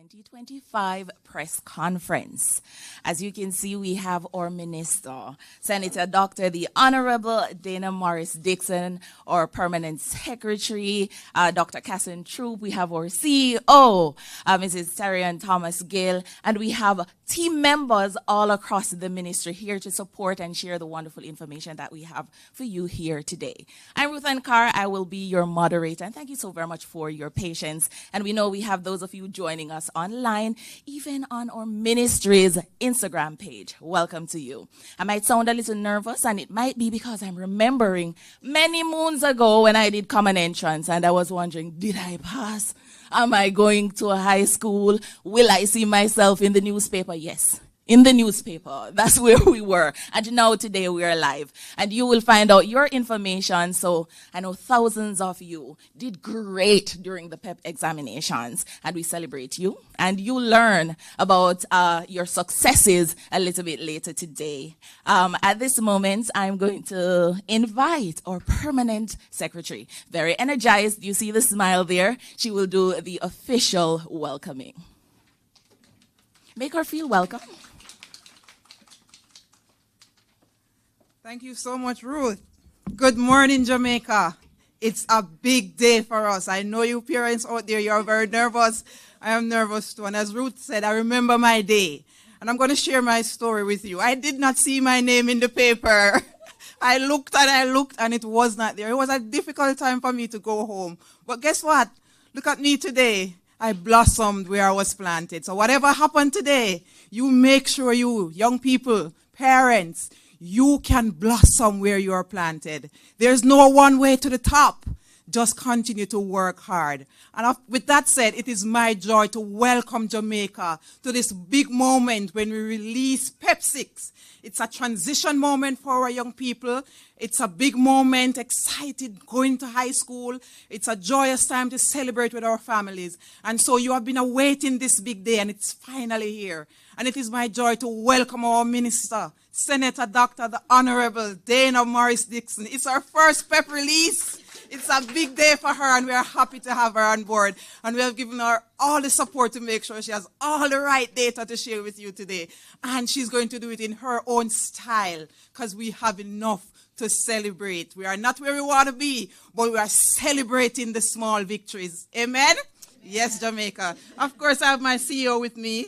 2025 press conference. As you can see, we have our minister, Senator Dr. the Honorable Dana Morris Dixon, our permanent secretary, Dr. Cassin Troop. We have our CEO, Mrs. Terry Thomas Gill, and we have team members all across the ministry here to support and share the wonderful information that we have for you here today. I'm Ruth Ann Carr. I will be your moderator, and thank you so very much for your patience. And we know we have those of you joining us online, even on our ministry's Instagram page. Welcome to you. I might sound a little nervous, and it might be because I'm remembering many moons ago when I did common entrance, and I was wondering, did I pass? Am I going to a high school? Will I see myself in the newspaper? Yes, in the newspaper. That's where we were. And now today we are live. And you will find out your information. So I know thousands of you did great during the PEP examinations. And we celebrate you. And you learn about your successes a little bit later today. At this moment, I'm going to invite our permanent secretary. Very energized. You see the smile there. She will do the official welcoming. Make her feel welcome. Thank you so much, Ruth. Good morning, Jamaica. It's a big day for us. I know you parents out there, you're very nervous. I am nervous too. And as Ruth said, I remember my day. And I'm going to share my story with you. I did not see my name in the paper. I looked and it was not there. It was a difficult time for me to go home. But guess what? Look at me today. I blossomed where I was planted. So whatever happened today, you make sure you, young people, parents, you can blossom where you are planted. There's no one way to the top. Just continue to work hard. And with that said, it is my joy to welcome Jamaica to this big moment when we release PEP 6. It's a transition moment for our young people. It's a big moment, excited, going to high school. It's a joyous time to celebrate with our families. And so you have been awaiting this big day, and it's finally here. And it is my joy to welcome our minister, Senator Dr. the Honorable Dana Morris Dixon. It's our first PEP release. It's a big day for her, and we are happy to have her on board. And we have given her all the support to make sure she has all the right data to share with you today. And she's going to do it in her own style, because we have enough to celebrate. We are not where we want to be, but we are celebrating the small victories. Amen? Yes, Jamaica. Of course, I have my CEO with me,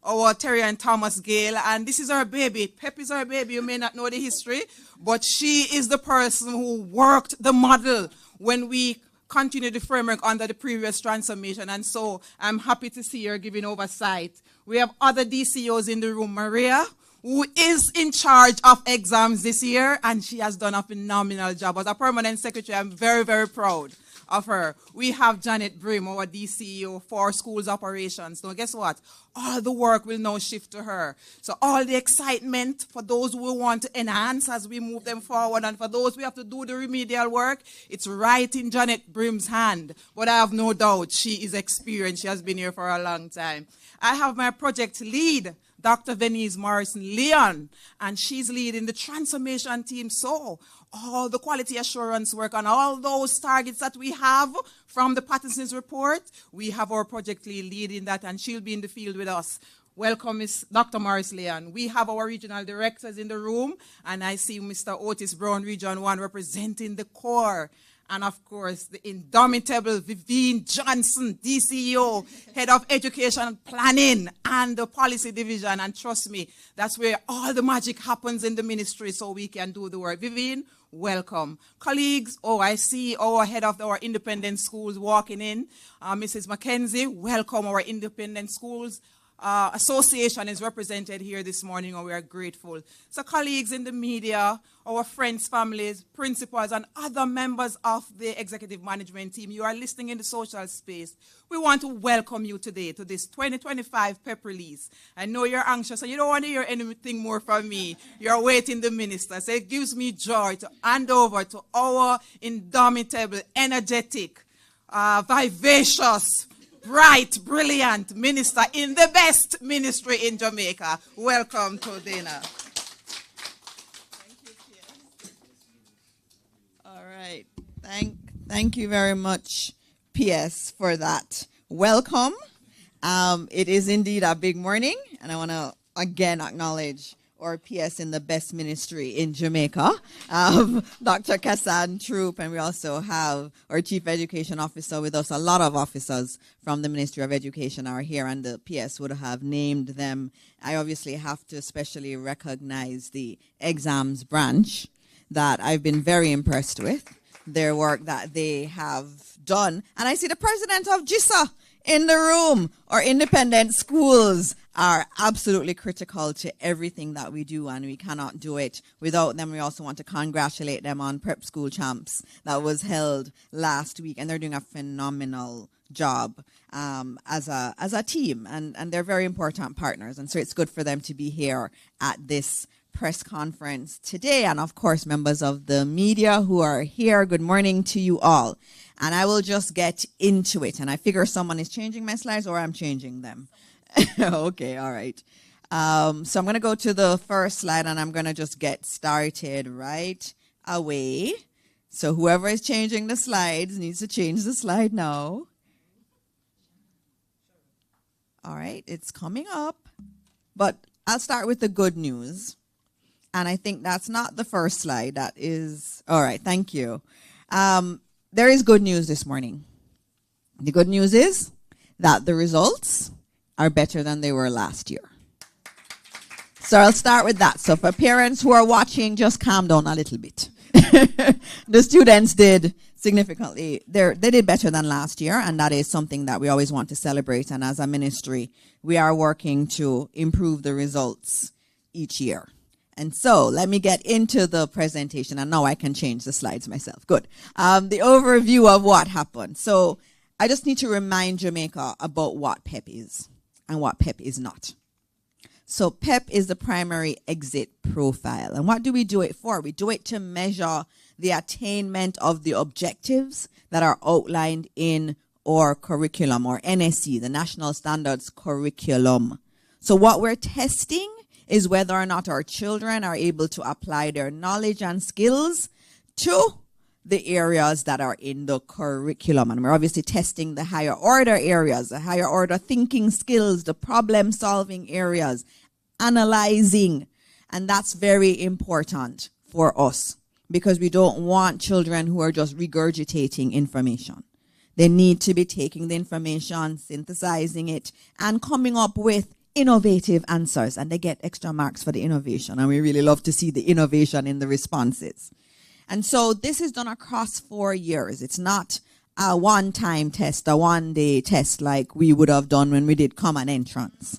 our Terry and Thomas Gale, and this is our baby. PEP is our baby. You may not know the history, but she is the person who worked the model when we continued the framework under the previous transformation, and so I'm happy to see her giving oversight. We have other DCOs in the room. Maria, who is in charge of exams this year, and she has done a phenomenal job. As a permanent secretary, I'm very, very proud of her. We have Janet Brim, our DCO for schools operations. Now, guess what? All the work will now shift to her. So all the excitement for those who want to enhance as we move them forward, and for those we have to do the remedial work, it's right in Janet Brim's hand. But I have no doubt she is experienced. She has been here for a long time. I have my project lead, Dr. Venice Morrison-Leon, and she's leading the transformation team. So all the quality assurance work on all those targets that we have from the Patterson's report, we have our project lead leading that, and she'll be in the field with us. Welcome, Ms. Dr. Morris-Leon. We have our regional directors in the room, and I see Mr. Otis Brown, Region 1, representing the core. And of course, the indomitable Vivian Johnson, DCO, Head of Education Planning and the Policy Division. And trust me, that's where all the magic happens in the ministry, so we can do the work. Vivian, welcome. Colleagues, I see our head of our independent schools walking in. Mrs. Mackenzie, welcome. Our independent schools association is represented here this morning, and we are grateful. So colleagues in the media, our friends, families, principals, and other members of the executive management team, you are listening in the social space. We want to welcome you today to this 2025 PEP release. I know you're anxious, and you don't want to hear anything more from me. You're waiting the minister. So it gives me joy to hand over to our indomitable, energetic, vivacious, bright, brilliant minister in the best ministry in Jamaica. Welcome to Dana. Thank you, Pierre. All right. Thank you very much, PS, for that welcome. It is indeed a big morning, and I want to again acknowledge our PS in the best ministry in Jamaica, Dr. Kassan Troop, and we also have our Chief Education Officer with us. A lot of officers from the Ministry of Education are here, and the PS would have named them. I obviously have to especially recognize the exams branch that I've been very impressed with, their work that they have done. And I see the president of JISTV in the room. Our independent schools are absolutely critical to everything that we do, and we cannot do it without them. We also want to congratulate them on Prep School Champs that was held last week, and they're doing a phenomenal job as a team, and they're very important partners, and so it's good for them to be here at this press conference today. And of course, members of the media who are here, good morning to you all. And I will just get into it. And I figure someone is changing my slides or I'm changing them. Okay, all right. So I'm going to go to the first slide and I'm going to just get started right away. So whoever is changing the slides needs to change the slide now. All right, it's coming up. But I'll start with the good news. And I think that's not the first slide. That is, all right, thank you. There is good news this morning. The good news is that the results are better than they were last year. So I'll start with that. So for parents who are watching, just calm down a little bit. The students did significantly, they did better than last year, and that is something that we always want to celebrate. And as a ministry, we are working to improve the results each year. And so let me get into the presentation, and now I can change the slides myself. Good. The overview of what happened. So I just need to remind Jamaica about what PEP is and what PEP is not. So PEP is the primary exit profile. And what do we do it for? We do it to measure the attainment of the objectives that are outlined in our curriculum, or NSC, the National Standards Curriculum. So what we're testing is whether or not our children are able to apply their knowledge and skills to the areas that are in the curriculum. And we're obviously testing the higher order areas, the higher order thinking skills, the problem solving areas, analyzing. And that's very important for us because we don't want children who are just regurgitating information. They need to be taking the information, synthesizing it, and coming up with innovative answers, and they get extra marks for the innovation, and we really love to see the innovation in the responses. And so this is done across 4 years. It's not a one-time test, a one-day test like we would have done when we did common entrance.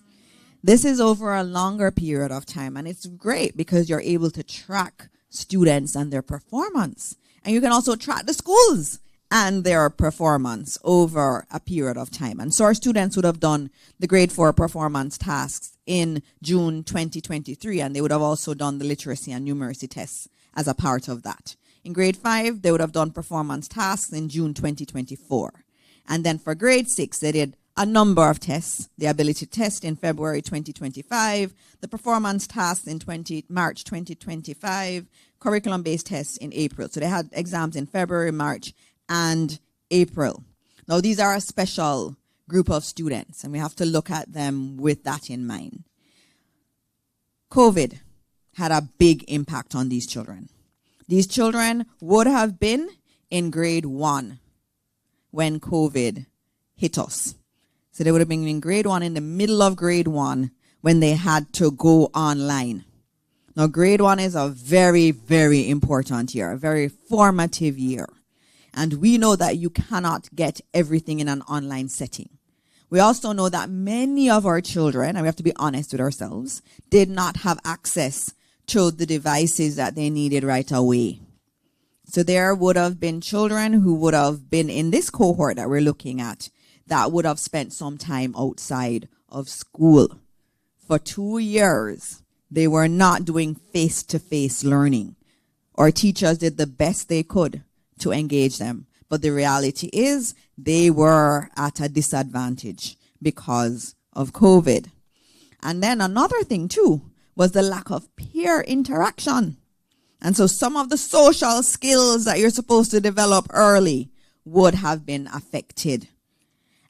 This is over a longer period of time, and it's great because you're able to track students and their performance, and you can also track the schools and their performance over a period of time. And so our students would have done the grade 4 performance tasks in June 2023, and they would have also done the literacy and numeracy tests as a part of that. In grade 5, they would have done performance tasks in June 2024. And then for grade 6, they did a number of tests, the ability test in February 2025, the performance tasks in March 2025, curriculum-based tests in April. So they had exams in February, March, and April. Now, these are a special group of students, and we have to look at them with that in mind. COVID had a big impact on these children. These children would have been in grade 1 when COVID hit us. So they would have been in grade 1, in the middle of grade 1, when they had to go online. Now, grade 1 is a very, very important year, a very formative year. And we know that you cannot get everything in an online setting. We also know that many of our children, and we have to be honest with ourselves, did not have access to the devices that they needed right away. So there would have been children who would have been in this cohort that we're looking at that would have spent some time outside of school. For 2 years, they were not doing face-to-face learning. Our teachers did the best they could to engage them. But the reality is they were at a disadvantage because of COVID. And then another thing too was the lack of peer interaction. And so some of the social skills that you're supposed to develop early would have been affected.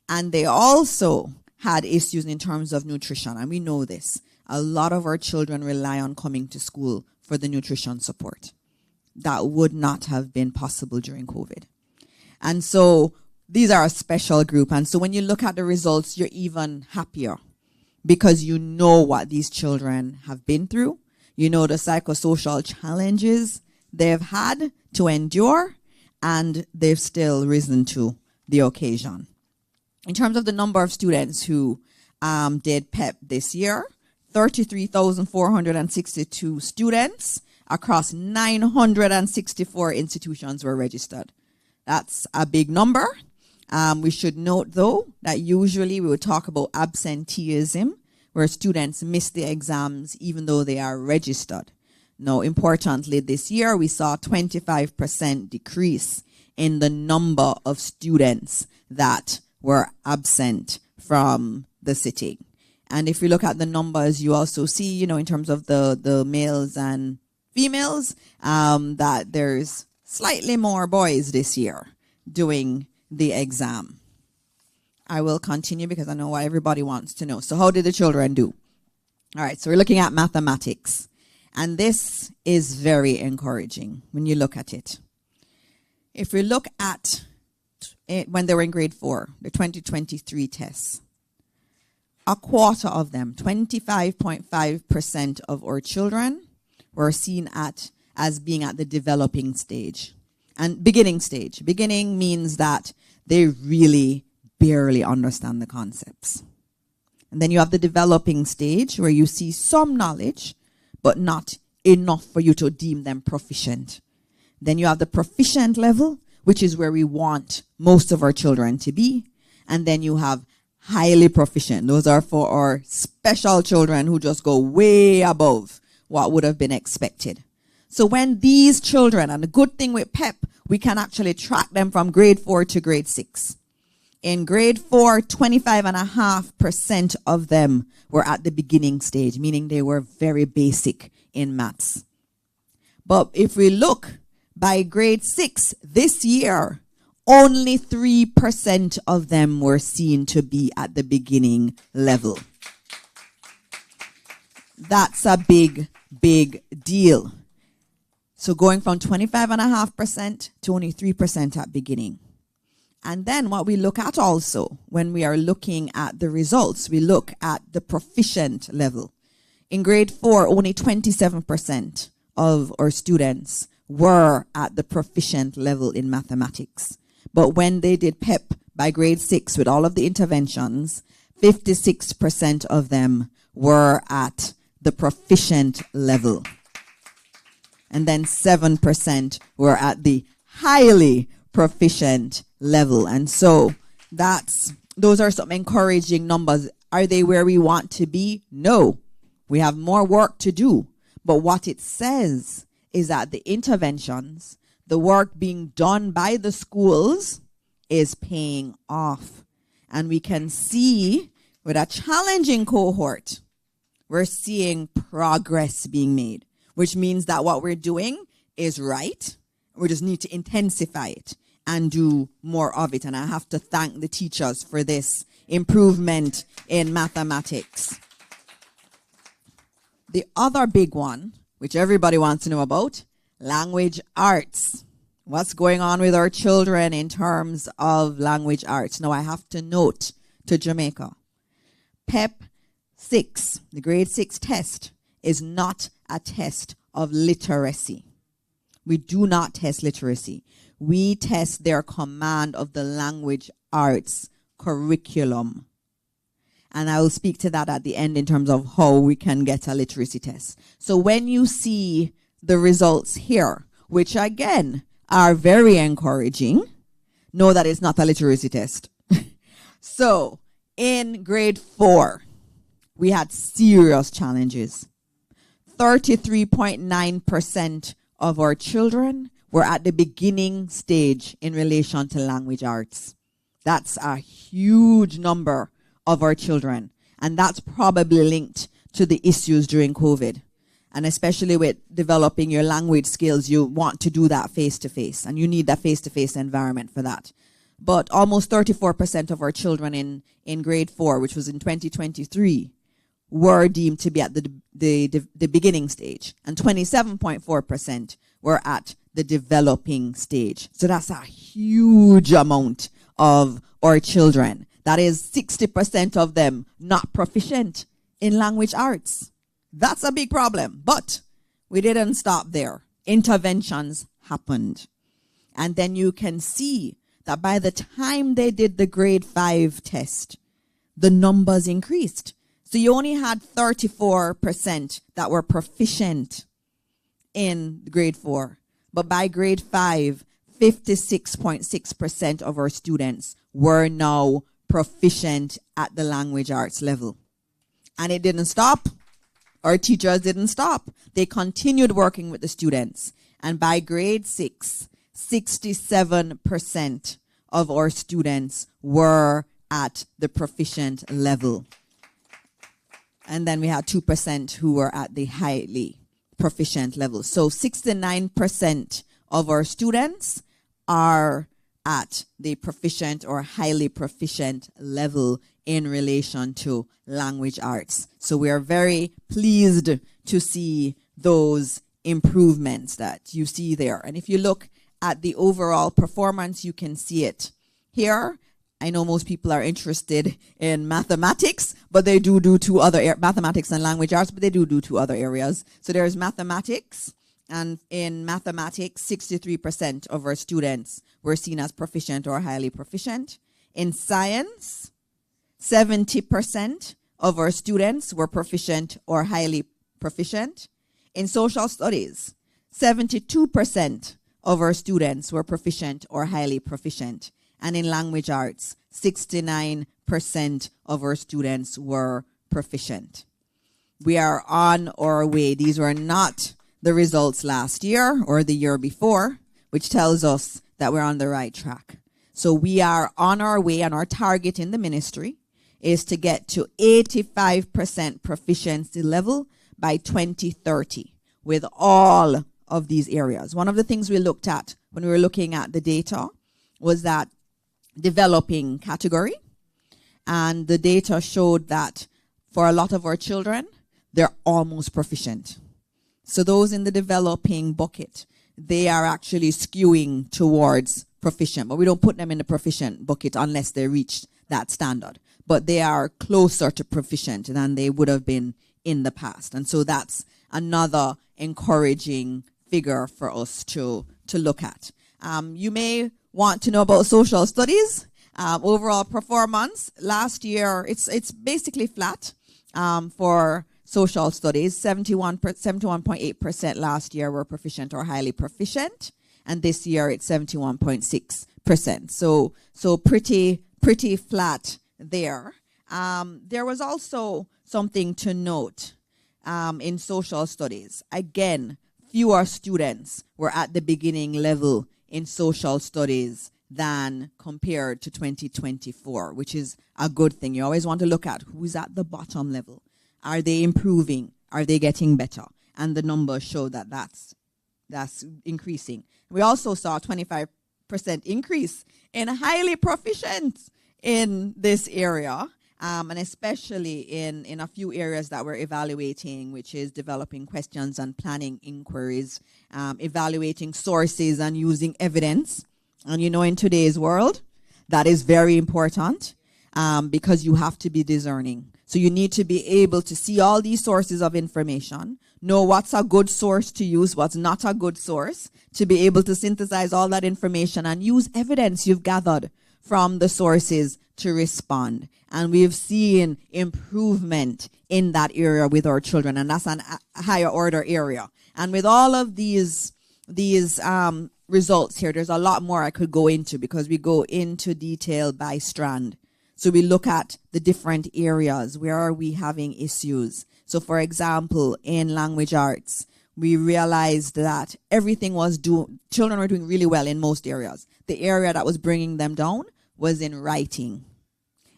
And they also had issues in terms of nutrition, and we know this. A lot of our children rely on coming to school for the nutrition support. That would not have been possible during COVID. And so these are a special group. And so when you look at the results, you're even happier because you know what these children have been through. You know the psychosocial challenges they've had to endure, and they've still risen to the occasion. In terms of the number of students who did PEP this year, 33,462 students across 964 institutions were registered. That's a big number. We should note, though, that usually we would talk about absenteeism, where students miss the exams even though they are registered. Now, importantly, this year we saw a 25% decrease in the number of students that were absent from the sitting. And if we look at the numbers, you also see, you know, in terms of the males and females, that there's slightly more boys this year doing the exam. I will continue because I know what everybody wants to know. So how did the children do? All right, so we're looking at mathematics. And this is very encouraging when you look at it. If we look at it when they were in grade 4, the 2023 tests, a quarter of them, 25.5% of our children, were seen as being at the developing stage and beginning stage. Beginning means that they really barely understand the concepts. And then you have the developing stage where you see some knowledge, but not enough for you to deem them proficient. Then you have the proficient level, which is where we want most of our children to be. And then you have highly proficient. Those are for our special children who just go way above what would have been expected. So when these children, and the good thing with PEP, we can actually track them from grade 4 to grade 6. In grade 4, 25.5% of them were at the beginning stage, meaning they were very basic in maths. But if we look by grade 6 this year, only 3% of them were seen to be at the beginning level. That's a big, big deal. So going from 25.5% to only 3% at beginning. And then what we look at also, when we are looking at the results, we look at the proficient level. In grade 4, only 27% of our students were at the proficient level in mathematics. But when they did PEP by grade 6 with all of the interventions, 56% of them were at the proficient level. And then 7% were at the highly proficient level. And so those are some encouraging numbers. Are they where we want to be? No. We have more work to do. But what it says is that the interventions, the work being done by the schools, is paying off. And we can see with a challenging cohort, we're seeing progress being made, which means that what we're doing is right. We just need to intensify it and do more of it. And I have to thank the teachers for this improvement in mathematics. The other big one, which everybody wants to know about, language arts. What's going on with our children in terms of language arts? Now, I have to note to Jamaica, PEP 6, the grade 6 test, is not a test of literacy. We do not test literacy. We test their command of the language arts curriculum. And I will speak to that at the end in terms of how we can get a literacy test. So when you see the results here, which again are very encouraging, know that it's not a literacy test. So in grade 4, we had serious challenges. 33.9% of our children were at the beginning stage in relation to language arts. That's a huge number of our children. And that's probably linked to the issues during COVID. And especially with developing your language skills, you want to do that face-to-face. And you need that face-to-face environment for that. but almost 34% of our children in grade 4, which was in 2023, were deemed to be at the beginning stage, and 27.4% were at the developing stage. So that's a huge amount of our children. That is 60% of them not proficient in language arts. That's a big problem. But we didn't stop there. Interventions happened. And then you can see that by the time they did the grade 5 test, the numbers increased. So you only had 34% that were proficient in grade 4. But by grade 5, 56.6% of our students were now proficient at the language arts level. And it didn't stop. Our teachers didn't stop. They continued working with the students. And by grade 6, 67% of our students were at the proficient level. And then we had 2% who were at the highly proficient level. So 69% of our students are at the proficient or highly proficient level in relation to language arts. So we are very pleased to see those improvements that you see there. And if you look at the overall performance, you can see it here. I know most people are interested in mathematics, but they do two other mathematics and language arts, but they do two other areas. So there's mathematics, and in mathematics, 63% of our students were seen as proficient or highly proficient. In science, 70% of our students were proficient or highly proficient. In social studies, 72% of our students were proficient or highly proficient. And in language arts, 69% of our students were proficient. We are on our way. These were not the results last year or the year before, which tells us that we're on the right track. So we are on our way, and our target in the ministry is to get to 85% proficiency level by 2030 with all of these areas. One of the things we looked at when we were looking at the data was that developing category, and the data showed that for a lot of our children, they're almost proficient. So those in the developing bucket, they are actually skewing towards proficient, but we don't put them in the proficient bucket unless they reach that standard. But they are closer to proficient than they would have been in the past. And so that's another encouraging figure for us to look at. You may want to know about social studies. Overall performance last year, it's basically flat for social studies. 71.8% last year were proficient or highly proficient, and this year it's 71.6%. So pretty flat there. There was also something to note in social studies. Again, fewer students were at the beginning level in social studies than compared to 2024, which is a good thing. You always want to look at who's at the bottom level. Are they improving? Are they getting better? And the numbers show that that's increasing. We also saw a 25% increase in highly proficient in this area, and especially in a few areas that we're evaluating, which is developing questions and planning inquiries, evaluating sources and using evidence. And you know, in today's world, that is very important because you have to be discerning. So you need to be able to see all these sources of information, know what's a good source to use, what's not a good source, to be able to synthesize all that information and use evidence you've gathered from the sources to respond. And we've seen improvement in that area with our children, and that's a higher order area. And with all of these results here, there's a lot more I could go into because we go into detail by strand. So we look at the different areas. Where are we having issues? So for example, in language arts, we realized that children were doing really well in most areas. The area that was bringing them down was in writing.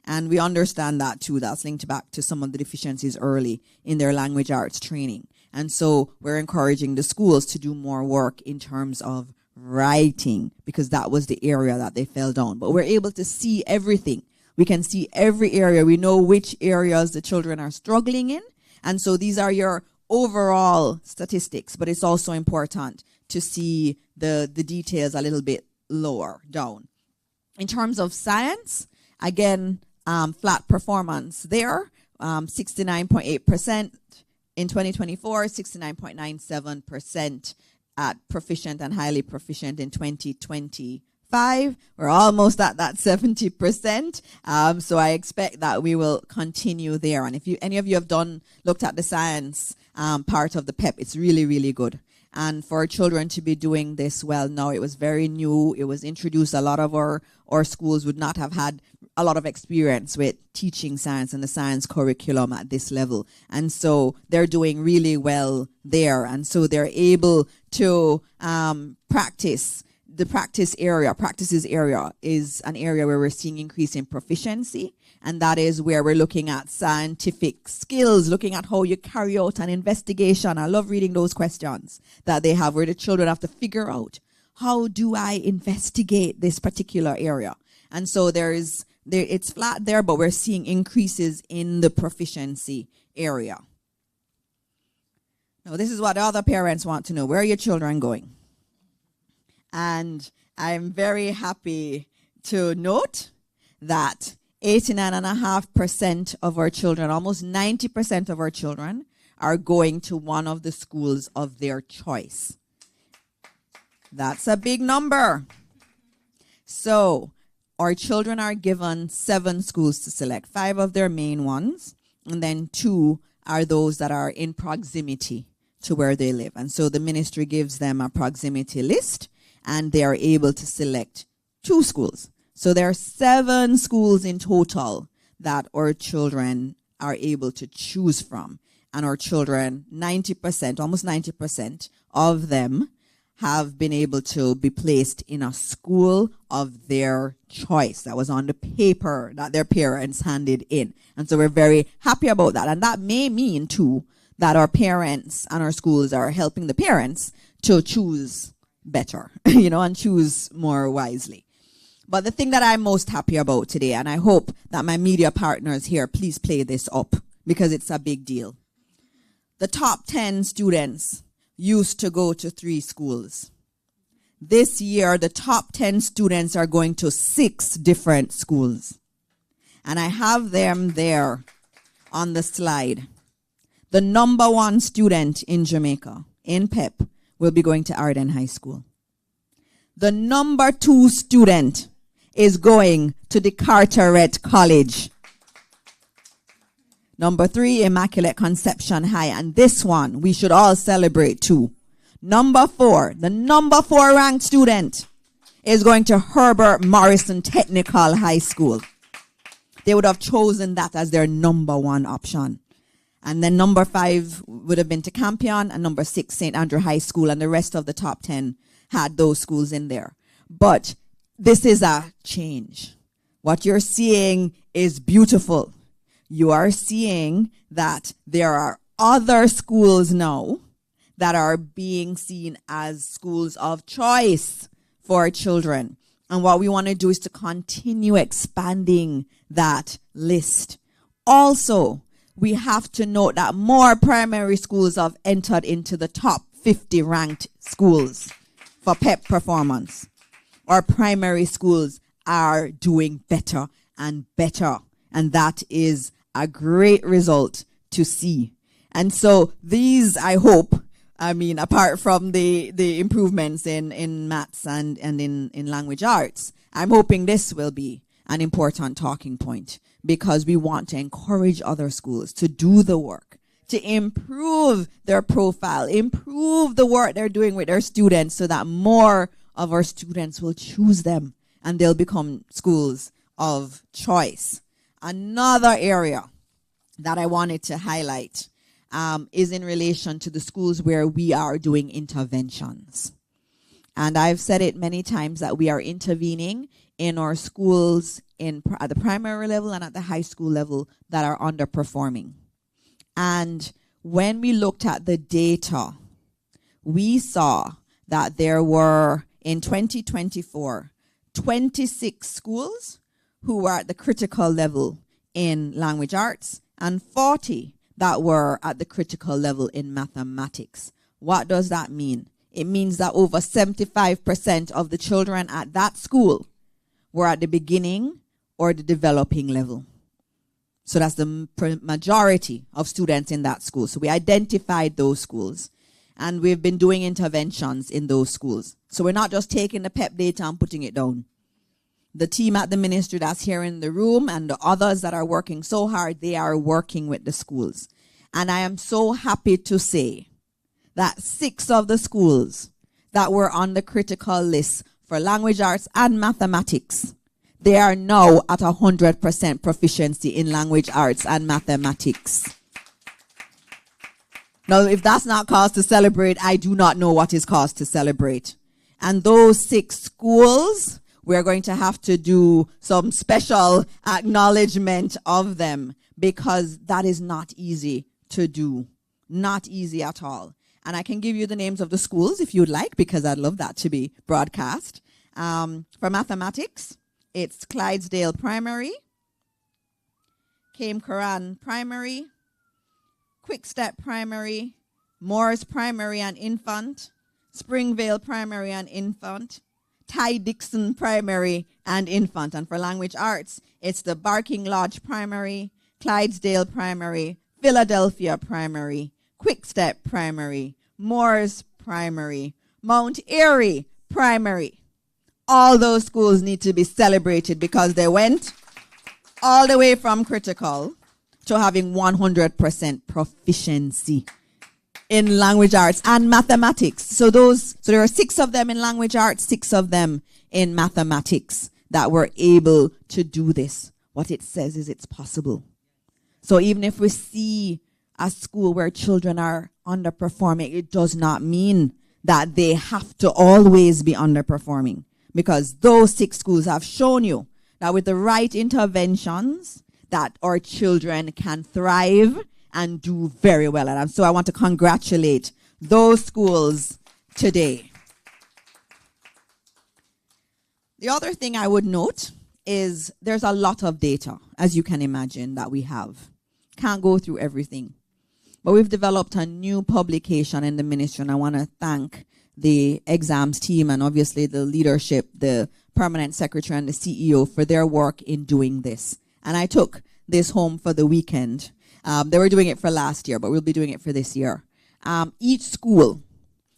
And we understand that too. That's linked back to some of the deficiencies early in their language arts training. And so we're encouraging the schools to do more work in terms of writing, because that was the area that they fell down. But we're able to see everything. We can see every area. We know which areas the children are struggling in. And so these are your overall statistics, but it's also important to see the details a little bit lower down. In terms of science, again, flat performance there, 69.8% in 2024, 69.97% at proficient and highly proficient in 2025. We're almost at that 70%. So I expect that we will continue there. And if any of you have looked at the science part of the PEP, it's really, really good. And for children to be doing this well now, it was very new. It was introduced. A lot of our schools would not have had a lot of experience with teaching science and the science curriculum at this level. And so they're doing really well there. And so they're able to practice. The practices area is an area where we're seeing increase in proficiency. And that is where we're looking at scientific skills, looking at how you carry out an investigation. I love reading those questions that they have where the children have to figure out, how do I investigate this particular area? And so it's flat there, but we're seeing increases in the proficiency area. Now, this is what other parents want to know. Where are your children going? And I'm very happy to note that 89.5% of our children, almost 90% of our children, are going to one of the schools of their choice. That's a big number. So our children are given 7 schools to select, 5 of their main ones, and then 2 are those that are in proximity to where they live. And so the ministry gives them a proximity list, and they are able to select 2 schools. So there are 7 schools in total that our children are able to choose from. And our children, 90%, almost 90% of them have been able to be placed in a school of their choice. That was on the paper that their parents handed in. And so we're very happy about that. And that may mean, too, that our parents and our schools are helping the parents to choose better, and choose more wisely. But the thing that I'm most happy about today, and I hope that my media partners here, please play this up, because it's a big deal. The top 10 students used to go to 3 schools. This year, the top 10 students are going to 6 different schools. And I have them there on the slide. The number 1 student in Jamaica, in PEP, will be going to Arden High School. The number 2 student is going to the Carteret College. Number 3, Immaculate Conception High. And this one, we should all celebrate too. Number 4, the number 4 ranked student is going to Herbert Morrison Technical High School. They would have chosen that as their number 1 option. And then number 5 would have been to Campion, and number 6, St. Andrew High School, and the rest of the top 10 had those schools in there. But this is a change. What you're seeing is beautiful. You are seeing that there are other schools now that are being seen as schools of choice for children. And what we want to do is to continue expanding that list. Also, we have to note that more primary schools have entered into the top 50 ranked schools for PEP performance. Our primary schools are doing better and better. And that is a great result to see. And so these, I hope, apart from the improvements in maths and in language arts, I'm hoping this will be an important talking point, because we want to encourage other schools to do the work, to improve their profile, improve the work they're doing with their students, so that more of our students will choose them and they'll become schools of choice. Another area that I wanted to highlight is in relation to the schools where we are doing interventions. And I've said it many times that we are intervening in our schools at the primary level and at the high school level that are underperforming. And when we looked at the data, we saw that there were in 2024, 26 schools who were at the critical level in language arts and 40 that were at the critical level in mathematics. What does that mean? It means that over 75% of the children at that school were at the beginning or the developing level. So that's the majority of students in that school. So we identified those schools, and we've been doing interventions in those schools. So we're not just taking the PEP data and putting it down. The team at the ministry that's here in the room and the others that are working so hard, they are working with the schools. And I am so happy to say that 6 of the schools that were on the critical list for language arts and mathematics, they are now at 100% proficiency in language arts and mathematics. Now, if that's not cause to celebrate, I do not know what is cause to celebrate. And those 6 schools, we're going to have to do some special acknowledgement of them, because that is not easy to do. Not easy at all. And I can give you the names of the schools if you'd like, because I'd love that to be broadcast. For mathematics, it's Clydesdale Primary, Came Coran Primary, Quickstep Primary, Moores Primary and Infant, Springvale Primary and Infant, Ty Dixon Primary and Infant. And for language arts, it's the Barking Lodge Primary, Clydesdale Primary, Philadelphia Primary, Quickstep Primary, Moores Primary, Mount Airy Primary. All those schools need to be celebrated because they went all the way from critical to having 100% proficiency in language arts and mathematics. So there are 6 of them in language arts, 6 of them in mathematics that were able to do this. What it says is it's possible. So even if we see a school where children are underperforming, it does not mean that they have to always be underperforming, because those 6 schools have shown you that with the right interventions, that our children can thrive and do very well. And so I want to congratulate those schools today. The other thing I would note is there's a lot of data, as you can imagine, that we have. Can't go through everything. But we've developed a new publication in the ministry, and I want to thank the exams team and obviously the leadership, the permanent secretary and the CEO for their work in doing this. And I took this home for the weekend. They were doing it for last year, but we'll be doing it for this year. Each school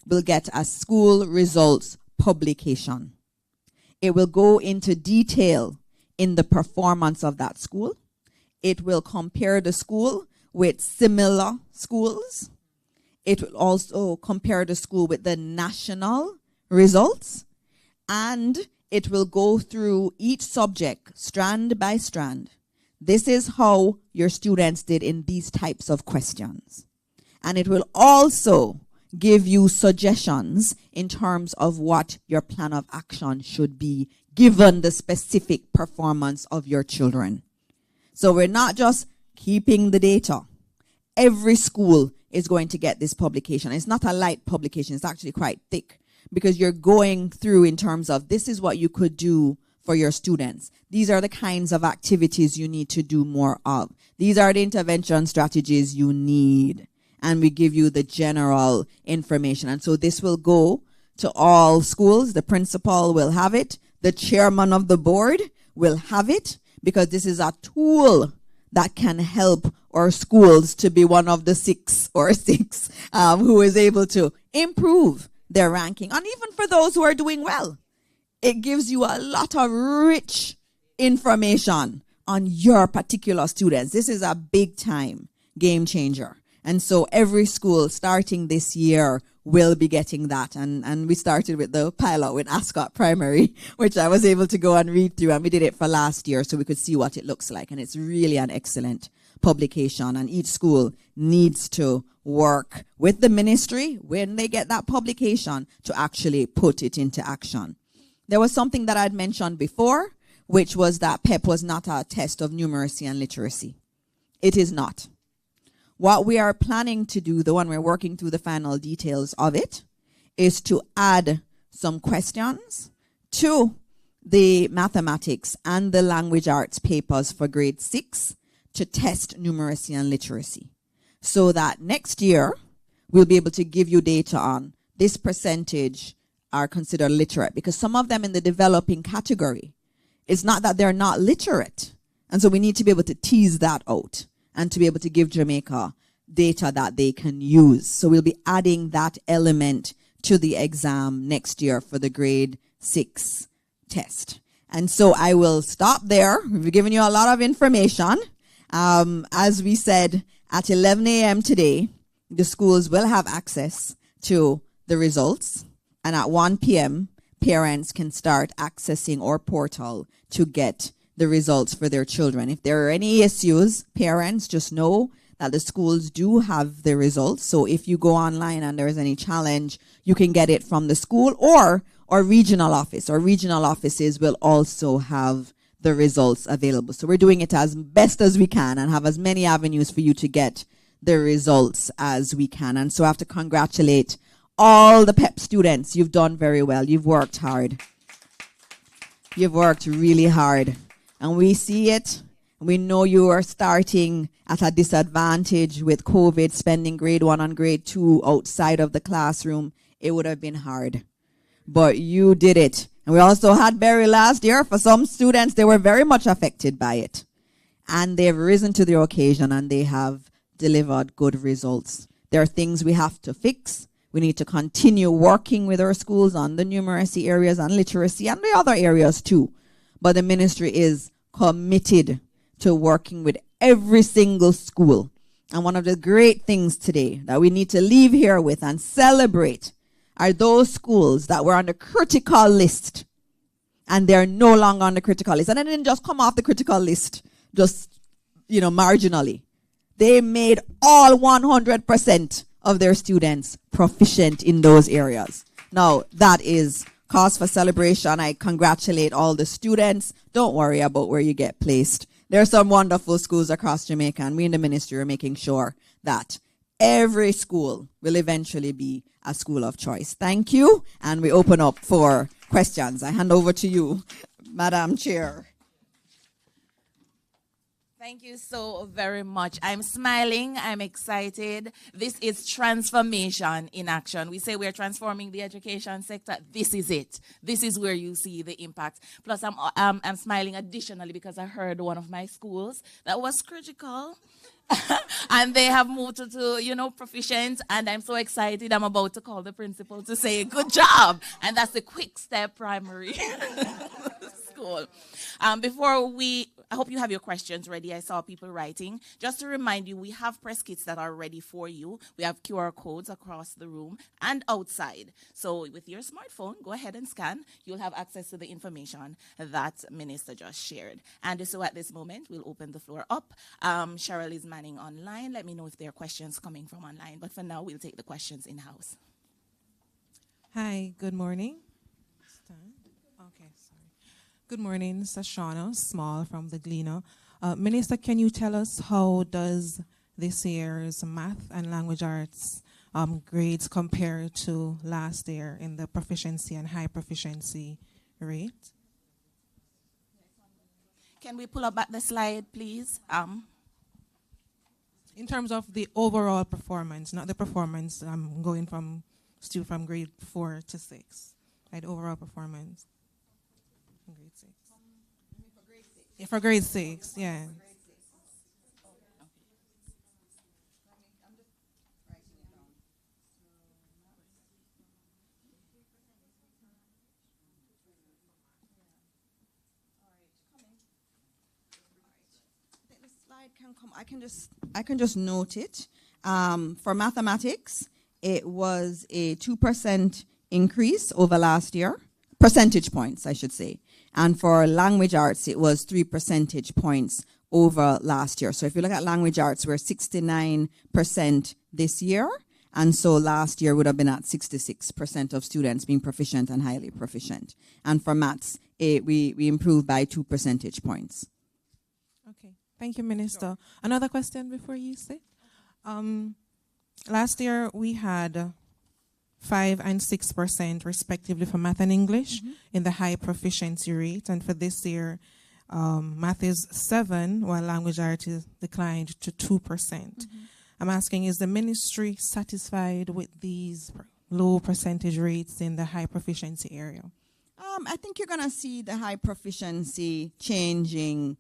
will get a school results publication. It will go into detail in the performance of that school. It will compare the school with similar schools. It will also compare the school with the national results. And it will go through each subject strand by strand. This is how your students did in these types of questions. And it will also give you suggestions in terms of what your plan of action should be given the specific performance of your children. So we're not just keeping the data. Every school is going to get this publication. It's not a light publication. It's actually quite thick, because you're going through in terms of this is what you could do for your students. These are the kinds of activities you need to do more of. These are the intervention strategies you need. And we give you the general information. And so this will go to all schools. The principal will have it. The chairman of the board will have it, because this is a tool that can help our schools to be one of the 6 who is able to improve their ranking. And even for those who are doing well, it gives you a lot of rich information on your particular students. This is a big time game changer. And so every school starting this year will be getting that. And we started with the pilot with Ascot Primary, which I was able to go and read through. And we did it for last year so we could see what it looks like. And it's really an excellent publication. And each school needs to work with the ministry when they get that publication to actually put it into action. There was something that I'd mentioned before, which was that PEP was not a test of numeracy and literacy. It is not. What we are planning to do, the one we're working through the final details of it, is to add some questions to the mathematics and the language arts papers for grade 6 to test numeracy and literacy, so that next year we'll be able to give you data on this percentage are considered literate, because some of them in the developing category, it's not that they're not literate. And so we need to be able to tease that out and to be able to give Jamaica data that they can use. So we'll be adding that element to the exam next year for the grade 6 test. And so I will stop there. We've given you a lot of information. As we said, at 11 a.m. today, the schools will have access to the results. And at 1 p.m., parents can start accessing our portal to get the results for their children. If there are any issues, parents just know that the schools do have the results. So if you go online and there's any challenge, you can get it from the school or regional office. Or regional offices will also have the results available. So we're doing it as best as we can and have as many avenues for you to get the results as we can. And so I have to congratulate all the PEP students. You've done very well. You've worked hard. You've worked really hard. And we see it. We know you are starting at a disadvantage with COVID, spending grade 1 and grade 2 outside of the classroom. It would have been hard. But you did it. And we also had Berry last year. For some students, they were very much affected by it. And they've risen to the occasion and they have delivered good results. There are things we have to fix. We need to continue working with our schools on the numeracy areas and literacy and the other areas too. But the ministry is committed to working with every single school. And one of the great things today that we need to leave here with and celebrate are those schools that were on the critical list and they're no longer on the critical list. And they didn't just come off the critical list just, marginally. They made all 100% of their students proficient in those areas. Now, that is cause for celebration. I congratulate all the students. Don't worry about where you get placed. There are some wonderful schools across Jamaica, and we in the ministry are making sure that every school will eventually be a school of choice. Thank you, and we open up for questions. I hand over to you, Madam Chair. Thank you so very much. I'm smiling. I'm excited. This is transformation in action. We say we're transforming the education sector. This is it. This is where you see the impact. Plus, I'm smiling additionally because I heard one of my schools that was critical. And they have moved to proficient. And I'm so excited. I'm about to call the principal to say, good job. And that's the Quick Step Primary School. I hope you have your questions ready. I saw people writing. Just to remind you, we have press kits that are ready for you. We have QR codes across the room and outside. So with your smartphone, go ahead and scan. You'll have access to the information that Minister just shared. And so at this moment, we'll open the floor up. Cheryl is manning online. Let me know if there are questions coming from online. But for now, we'll take the questions in-house. Hi, good morning. Okay, sorry. Good morning, Sashana Small from the Gleaner. Minister, can you tell us how does this year's math and language arts grades compare to last year in the proficiency and high proficiency rate? Can we pull up back the slide, please? In terms of the overall performance, not the performance going from grade 4 to 6, right? Overall performance. Grade 6. Yeah, for grade 6, yeah. I can just note it. For mathematics, it was a 2% increase over last year. Percentage points, I should say. And for language arts, it was 3 percentage points over last year. So if you look at language arts, we're 69% this year. And so last year would have been at 66% of students being proficient and highly proficient. And for maths, we improved by 2 percentage points. Okay. Thank you, Minister. Another question before you say? Last year we had 5 and 6% respectively for math and English in the high proficiency rate. And for this year, math is 7, while language arts is declined to 2%. I'm asking, is the ministry satisfied with these low percentage rates in the high proficiency area? I think you're going to see the high proficiency changing,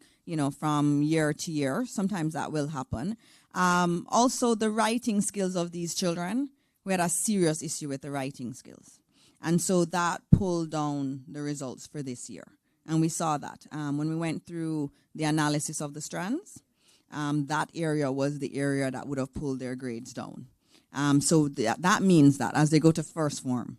from year to year. Sometimes that will happen. Also, the writing skills of these children, we had a serious issue with the writing skills. And so that pulled down the results for this year. And we saw that. When we went through the analysis of the strands, that area was the area that would have pulled their grades down. So that means that as they go to first form,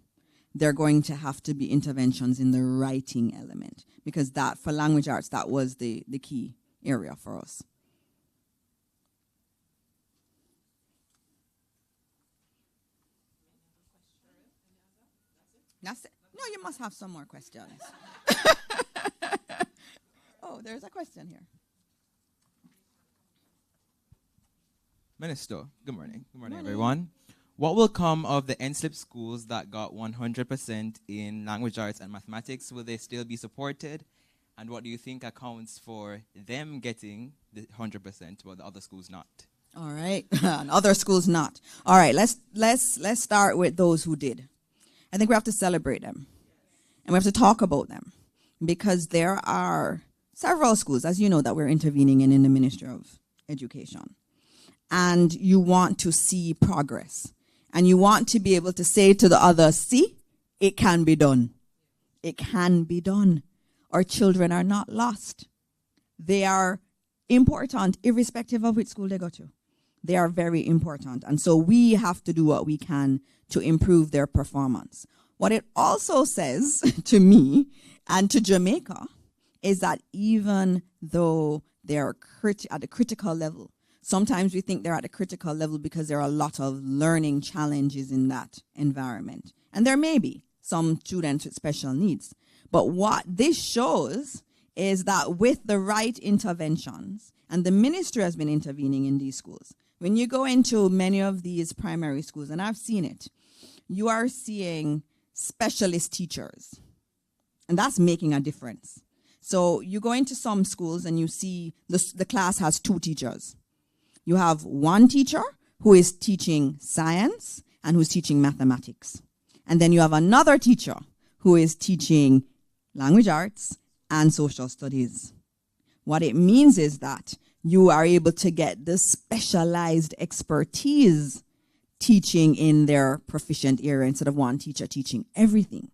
they're going to have to be interventions in the writing element, because that, for language arts, that was the key area for us. That's it. No, you must have some more questions. Oh, there's a question here. Minister, good morning. Good morning, everyone. What will come of the NSLIP schools that got 100% in language arts and mathematics? Will they still be supported? And what do you think accounts for them getting the 100% while the other schools not? All right, and other schools not. All right, let's start with those who did. I think we have to celebrate them, and we have to talk about them, because there are several schools, as you know, that we're intervening in the Ministry of Education. And you want to see progress. And you want to be able to say to the others, see, it can be done. It can be done. Our children are not lost. They are important, irrespective of which school they go to. They are very important. And so we have to do what we can to improve their performance. What it also says to me and to Jamaica is that even though they're at a critical level, sometimes we think they're at a critical level because there are a lot of learning challenges in that environment. And there may be some students with special needs. But what this shows is that with the right interventions, and the ministry has been intervening in these schools, when you go into many of these primary schools, and I've seen it, you are seeing specialist teachers. And that's making a difference. So you go into some schools and you see the class has 2 teachers. You have one teacher who is teaching science and who's teaching mathematics. And then you have another teacher who is teaching language arts and social studies. What it means is that you are able to get the specialized expertise teaching in their proficient area instead of one teacher teaching everything.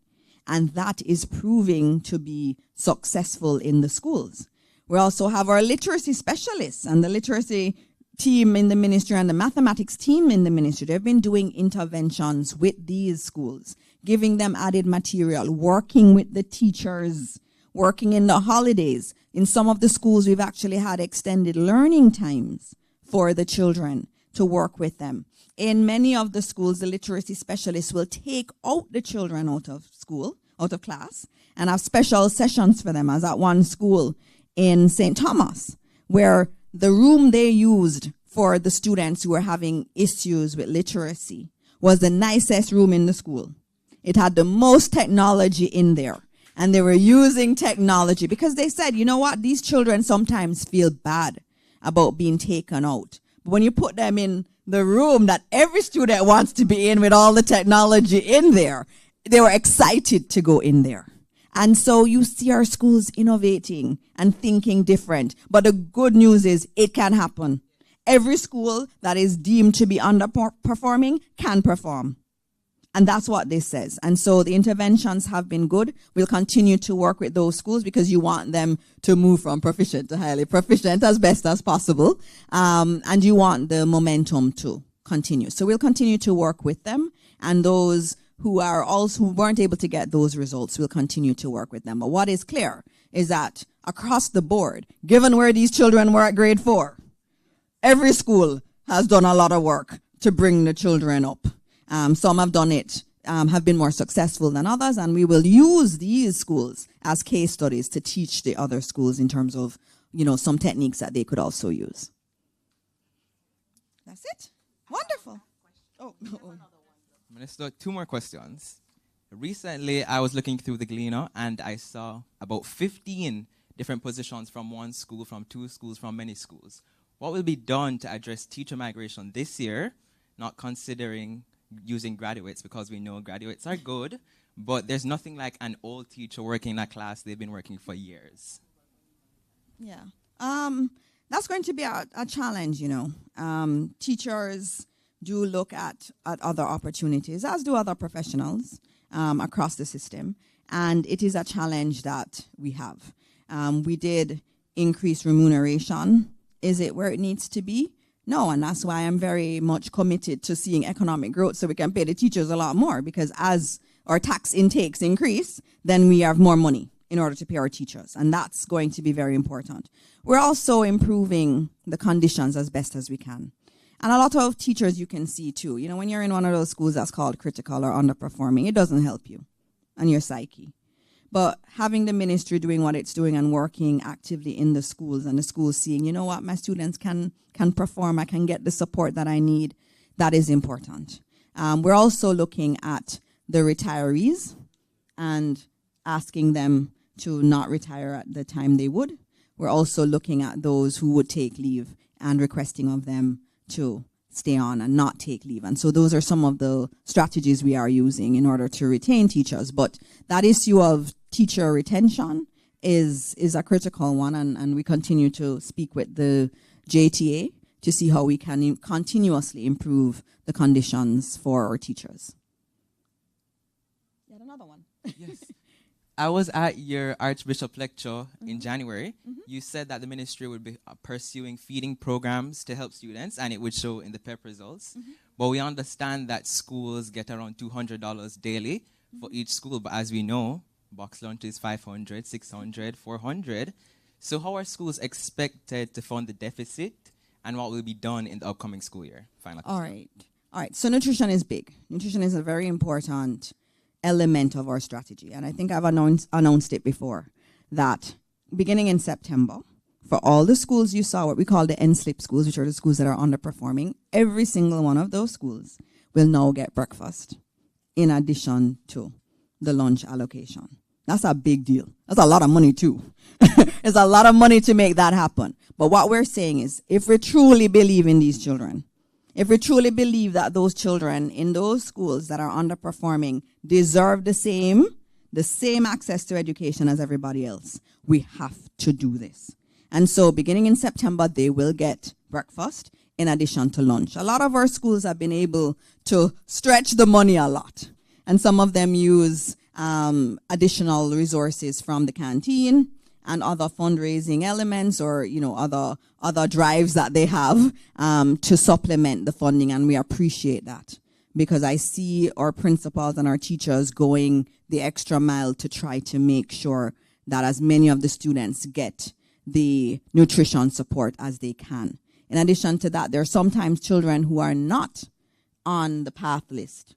And that is proving to be successful in the schools. We also have our literacy specialists and the literacy team in the ministry and the mathematics team in the ministry. They've been doing interventions with these schools, giving them added material, working with the teachers, working in the holidays. In some of the schools, we've actually had extended learning times for the children to work with them. In many of the schools, the literacy specialists will take out the children out of school, out of class, and have special sessions for them, as at one school in St. Thomas, where the room they used for the students who were having issues with literacy was the nicest room in the school. It had the most technology in there. And they were using technology because they said, you know what, these children sometimes feel bad about being taken out. But when you put them in the room that every student wants to be in with all the technology in there, they were excited to go in there. And so you see our schools innovating and thinking different. But the good news is it can happen. Every school that is deemed to be underperforming can perform. And that's what this says. And so the interventions have been good. We'll continue to work with those schools because you want them to move from proficient to highly proficient as best as possible. And you want the momentum to continue. So we'll continue to work with them. And those who weren't able to get those results, we'll continue to work with them. But what is clear is that across the board, given where these children were at grade 4, every school has done a lot of work to bring the children up. Some have done it, have been more successful than others, and we will use these schools as case studies to teach the other schools in terms of, some techniques that they could also use. That's it. Wonderful. Oh. Minister, two more questions. Recently, I was looking through the Gleaner, and I saw about 15 different positions from one school, from two schools, from many schools. What will be done to address teacher migration this year, not considering using graduates, because we know graduates are good, but there's nothing like an old teacher working in a class they've been working for years. Yeah. That's going to be a challenge, you know. Teachers do look at other opportunities, as do other professionals across the system. And it is a challenge that we have. We did increase remuneration. Is it where it needs to be? No, and that's why I'm very much committed to seeing economic growth so we can pay the teachers a lot more, because as our tax intakes increase, then we have more money in order to pay our teachers, and that's going to be very important. We're also improving the conditions as best as we can. And a lot of teachers you can see too, you know, when you're in one of those schools that's called critical or underperforming, it doesn't help you and your psyche. But having the ministry doing what it's doing and working actively in the schools, and the schools seeing, you know what, my students can perform, I can get the support that I need, that is important. We're also looking at the retirees and asking them to not retire at the time they would. We're also looking at those who would take leave and requesting of them to stay on and not take leave. And so those are some of the strategies we are using in order to retain teachers. But that issue of teacher retention is a critical one, and we continue to speak with the JTA to see how we can continuously improve the conditions for our teachers. Yet another one. Yes. I was at your Archbishop lecture in January. You said that the ministry would be pursuing feeding programs to help students, and it would show in the PEP results. But we understand that schools get around $200 daily for each school. But as we know, box lunch is $500, $600, $400. So how are schools expected to fund the deficit, and what will be done in the upcoming school year? Final question. All right. So nutrition is big. Nutrition is a very important element of our strategy. And I think I've announced it before, that beginning in September, for all the schools you saw, what we call the NSLIP schools, which are the schools that are underperforming, every single one of those schools will now get breakfast in addition to the lunch allocation. That's a big deal. That's a lot of money too. It's a lot of money to make that happen. But what we're saying is, if we truly believe in these children, if we truly believe that those children in those schools that are underperforming deserve the same access to education as everybody else, we have to do this. And so beginning in September, they will get breakfast in addition to lunch. A lot of our schools have been able to stretch the money a lot. And some of them use additional resources from the canteen and other fundraising elements, or, you know, other drives that they have to supplement the funding, and we appreciate that, because I see our principals and our teachers going the extra mile to try to make sure that as many of the students get the nutrition support as they can. In addition to that, there are sometimes children who are not on the path list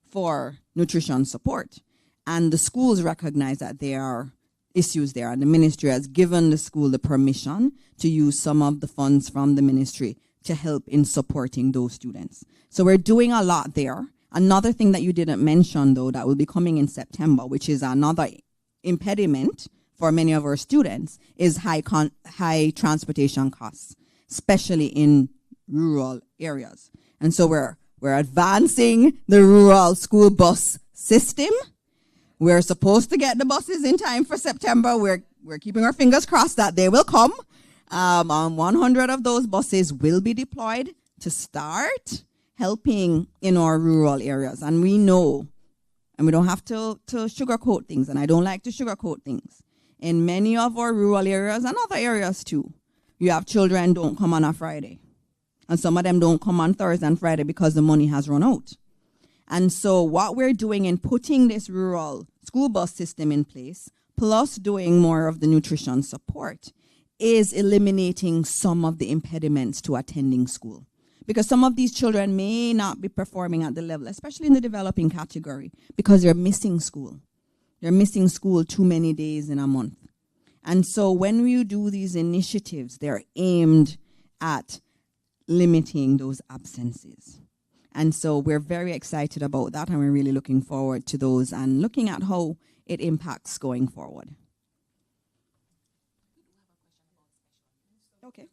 for nutrition support, and the schools recognize that there are issues there, and the ministry has given the school the permission to use some of the funds from the ministry to help in supporting those students. So we're doing a lot there. Another thing that you didn't mention, though, that will be coming in September, which is another impediment for many of our students, is high transportation costs, especially in rural areas. And so we're advancing the rural school bus system. We're supposed to get the buses in time for September. We're keeping our fingers crossed that they will come. 100 of those buses will be deployed to start helping in our rural areas. And we know, and we don't have to sugarcoat things, and I don't like to sugarcoat things. In many of our rural areas and other areas too, you have children don't come on a Friday. And some of them don't come on Thursday and Friday because the money has run out. And so what we're doing in putting this rural school bus system in place, plus doing more of the nutrition support, is eliminating some of the impediments to attending school. Because some of these children may not be performing at the level, especially in the developing category, because they're missing school. They're missing school too many days in a month. And so when we do these initiatives, they're aimed at limiting those absences. And so we're very excited about that, and we're really looking forward to those and looking at how it impacts going forward. Okay.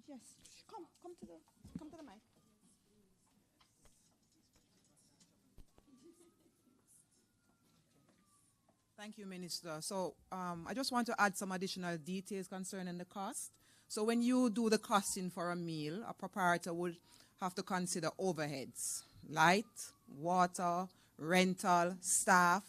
Yes. Come to the mic. Thank you, Minister. So I just want to add some additional details concerning the cost. So when you do the costing for a meal, a proprietor would have to consider overheads, light, water, rental, staff,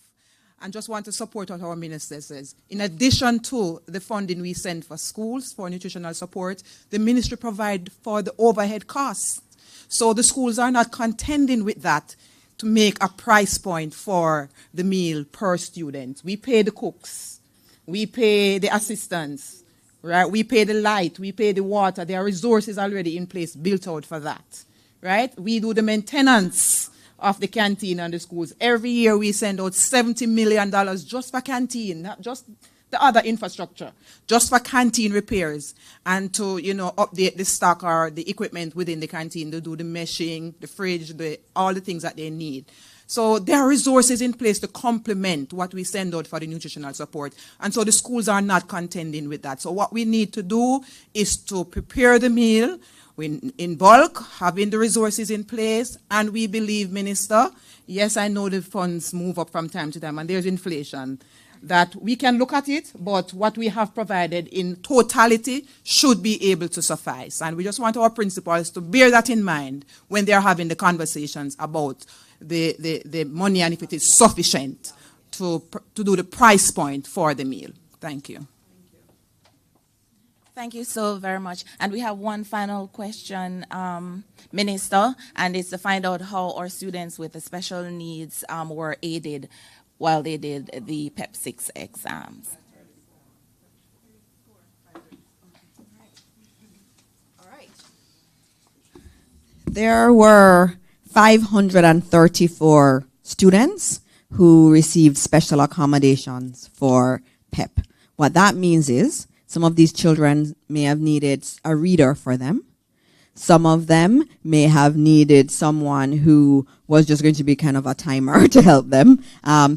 and just want to support what our minister says. In addition to the funding we send for schools for nutritional support, the ministry provides for the overhead costs. So the schools are not contending with that to make a price point for the meal per student. We pay the cooks, we pay the assistants, right? We pay the light, we pay the water. There are resources already in place built out for that, right? We do the maintenance of the canteen and the schools. Every year we send out $70 million just for canteen, not just the other infrastructure, just for canteen repairs and to, update the stock or the equipment within the canteen to do the meshing, the fridge, all the things that they need. So there are resources in place to complement what we send out for the nutritional support. And so the schools are not contending with that. So what we need to do is to prepare the meal in bulk, having the resources in place, and we believe, Minister, yes, I know the funds move up from time to time, and there's inflation, that we can look at it, but what we have provided in totality should be able to suffice. And we just want our principals to bear that in mind when they're having the conversations about the money and if it is sufficient to do the price point for the meal. Thank you. Thank you so very much. And we have one final question, Minister, and it's to find out how our students with the special needs were aided while they did the PEP 6 exams. All right. There were 534 students who received special accommodations for PEP. What that means is some of these children may have needed a reader for them. Some of them may have needed someone who was just going to be kind of a timer to help them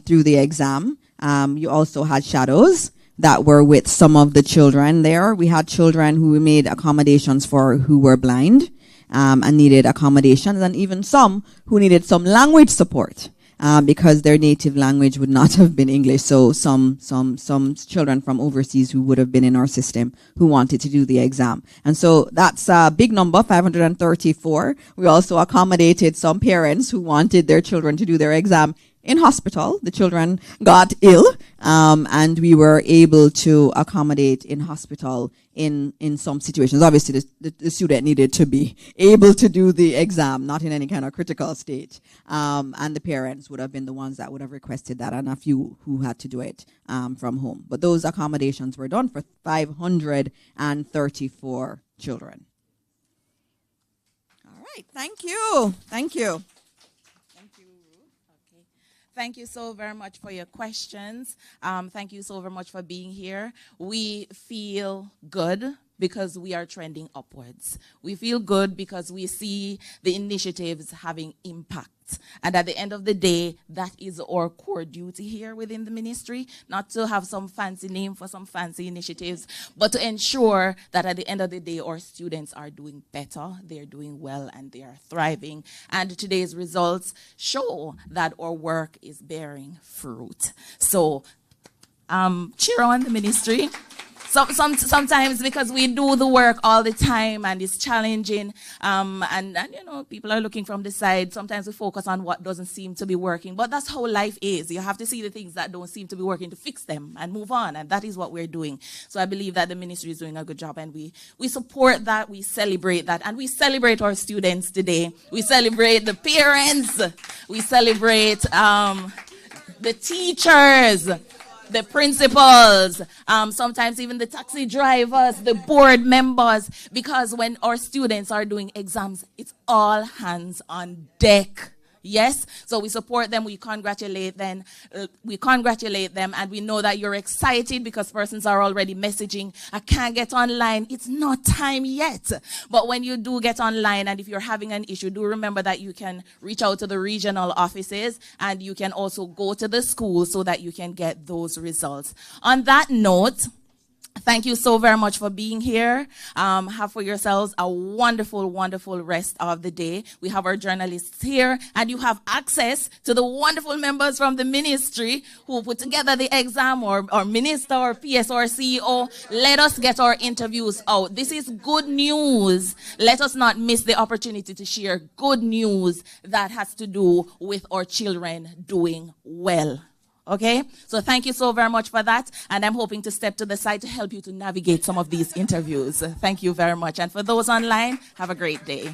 through the exam. You also had shadows that were with some of the children there. We had children who we made accommodations for who were blind and needed accommodations, and even some who needed some language support. Because their native language would not have been English. So some children from overseas who would have been in our system who wanted to do the exam. And so that's a big number, 534. We also accommodated some parents who wanted their children to do their exam in hospital. The children got ill, and we were able to accommodate in hospital in some situations. Obviously, the student needed to be able to do the exam, not in any kind of critical state. And the parents would have been the ones that would have requested that, and a few who had to do it from home. But those accommodations were done for 534 children. All right, thank you. Thank you. Thank you so very much for your questions. Thank you so very much for being here. We feel good because we are trending upwards. We feel good because we see the initiatives having impact. And at the end of the day, that is our core duty here within the ministry, not to have some fancy name for some fancy initiatives, but to ensure that at the end of the day, our students are doing better, they're doing well, and they are thriving. And today's results show that our work is bearing fruit. So, cheer on the ministry. Sometimes because we do the work all the time and it's challenging, and people are looking from the side. Sometimes we focus on what doesn't seem to be working, but that's how life is. You have to see the things that don't seem to be working to fix them and move on, and that is what we're doing. So I believe that the ministry is doing a good job, and we support that, we celebrate that, and we celebrate our students today. We celebrate the parents, we celebrate the teachers, the principals, sometimes even the taxi drivers, the board members, because when our students are doing exams, it's all hands on deck. Yes, so we support them, we congratulate them, and we know that you're excited because persons are already messaging, I can't get online, it's not time yet. But when you do get online, and if you're having an issue, do remember that you can reach out to the regional offices, and you can also go to the school so that you can get those results. On that note, thank you so very much for being here. Have for yourselves a wonderful, wonderful rest of the day. We have our journalists here, and you have access to the wonderful members from the ministry who put together the exam, or minister, or PS, or CEO. Let us get our interviews out. This is good news. Let us not miss the opportunity to share good news that has to do with our children doing well. Okay, so thank you so very much for that, and I'm hoping to step to the side to help you to navigate some of these interviews. Thank you very much, and for those online, have a great day.